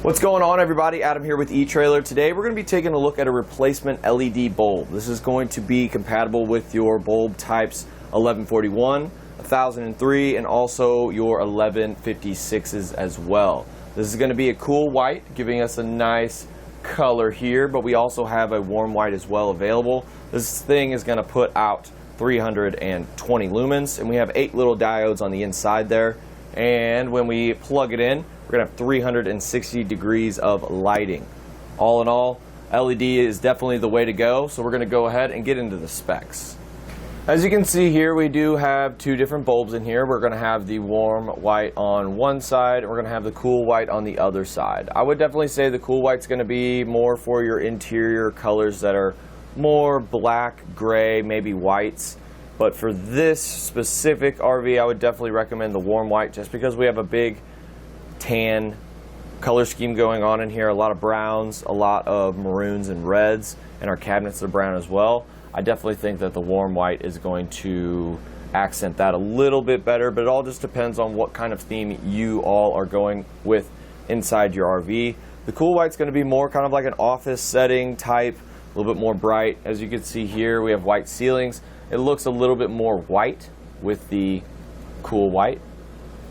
What's going on, everybody? Adam here with eTrailer. Today we're going to be taking a look at a replacement LED bulb. This is going to be compatible with your bulb types 1141, 1003, and also your 1156s as well. This is going to be a cool white, giving us a nice color here, but we also have a warm white as well available. This thing is going to put out 320 lumens, and we have 8 little diodes on the inside there. And when we plug it in, we're going to have 360 degrees of lighting. All in all, LED is definitely the way to go, so we're going to go ahead and get into the specs. As you can see here, we do have 2 different bulbs in here. We're going to have the warm white on one side, and we're going to have the cool white on the other side. I would definitely say the cool white's going to be more for your interior colors that are more black, gray, maybe whites. But for this specific RV, I would definitely recommend the warm white, just because we have a big tan color scheme going on in here. A lot of browns, a lot of maroons and reds, and our cabinets are brown as well. I definitely think that the warm white is going to accent that a little bit better, but it all just depends on what kind of theme you all are going with inside your RV. The cool white's going to be more kind of like an office setting type, a little bit more bright. As you can see here, we have white ceilings. It looks a little bit more white with the cool white,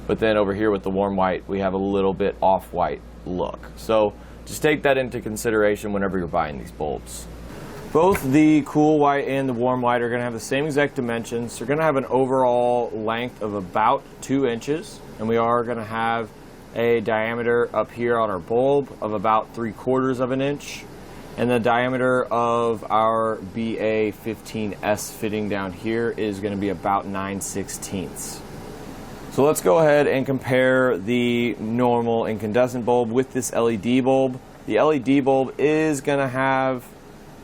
but then over here with the warm white, we have a little bit off-white look. So just take that into consideration whenever you're buying these bulbs. Both the cool white and the warm white are going to have the same exact dimensions. They're going to have an overall length of about 2 inches, and we are going to have a diameter up here on our bulb of about 3/4 of an inch. And the diameter of our RV.The fitting down here is going to be about 9/16. So let's go ahead and compare the normal incandescent bulb with this LED bulb. The LED bulb is going to have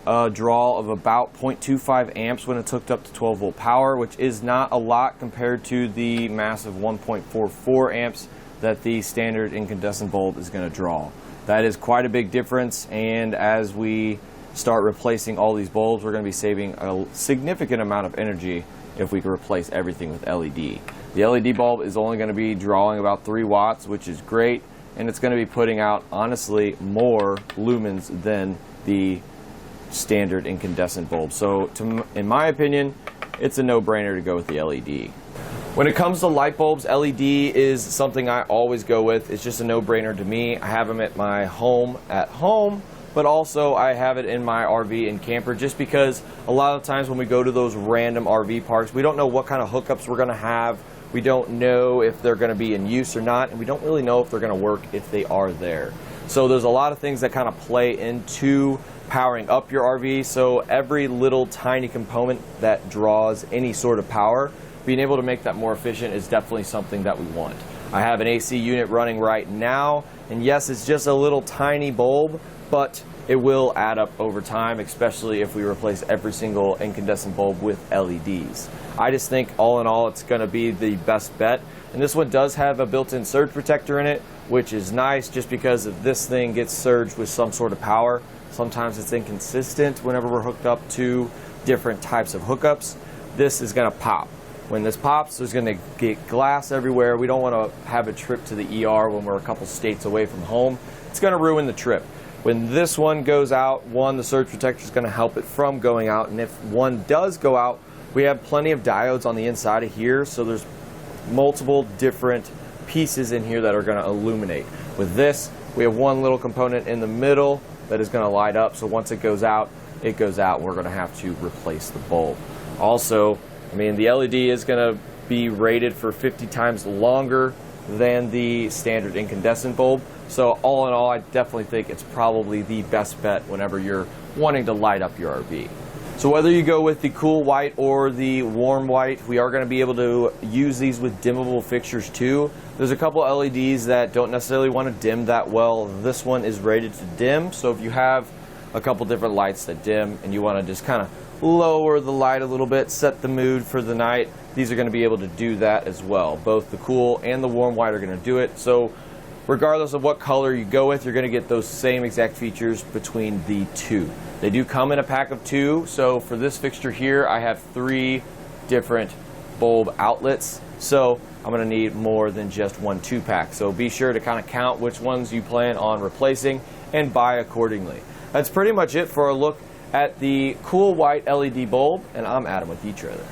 a draw of about 0.25 amps when it's hooked up to 12 volt power, which is not a lot compared to the massive 1.44 amps that the standard incandescent bulb is going to draw. That is quite a big difference, and as we start replacing all these bulbs, we're going to be saving a significant amount of energy if we can replace everything with LED. The LED bulb is only going to be drawing about 3 watts, which is great, and it's going to be putting out, honestly, more lumens than the standard incandescent bulb. So, in my opinion, it's a no-brainer to go with the LED. When it comes to light bulbs, LED is something I always go with. It's just a no-brainer to me. I have them at my home but also I have it in my RV and camper, just because a lot of times when we go to those random RV parks, we don't know what kind of hookups we're going to have. We don't know if they're going to be in use or not, and we don't really know if they're going to work if they are there. So there's a lot of things that kind of play into powering up your RV. So every little tiny component that draws any sort of power, being able to make that more efficient is definitely something that we want. I have an AC unit running right now, and yes, it's just a little tiny bulb, but it will add up over time, especially if we replace every single incandescent bulb with LEDs. I just think all in all, it's going to be the best bet. And this one does have a built-in surge protector in it, which is nice, just because if this thing gets surged with some sort of power, sometimes it's inconsistent whenever we're hooked up to different types of hookups. This is going to pop. When this pops, there's going to get glass everywhere. We don't want to have a trip to the ER when we're a couple states away from home. It's going to ruin the trip. When this one goes out, the surge protector is going to help it from going out. And if one does go out, we have plenty of diodes on the inside of here. So there's multiple different pieces in here that are going to illuminate. With this, we have one little component in the middle that is going to light up. So once it goes out, it goes out. We're going to have to replace the bulb. Also, I mean, the LED is going to be rated for 50 times longer than the standard incandescent bulb. So all in all, I definitely think it's probably the best bet whenever you're wanting to light up your RV. So whether you go with the cool white or the warm white, we are going to be able to use these with dimmable fixtures too. There's a couple LEDs that don't necessarily want to dim that well. This one is rated to dim, so if you have a couple different lights that dim and you want to just kind of lower the light a little bit, set the mood for the night, these are going to be able to do that as well. Both the cool and the warm white are going to do it. So regardless of what color you go with, you're going to get those same exact features between the two. They do come in a pack of 2. So for this fixture here, I have 3 different bulb outlets. So I'm going to need more than just one 2-pack. So be sure to kind of count which ones you plan on replacing and buy accordingly. That's pretty much it for a look at the cool white LED bulb, and I'm Adam with eTrailer.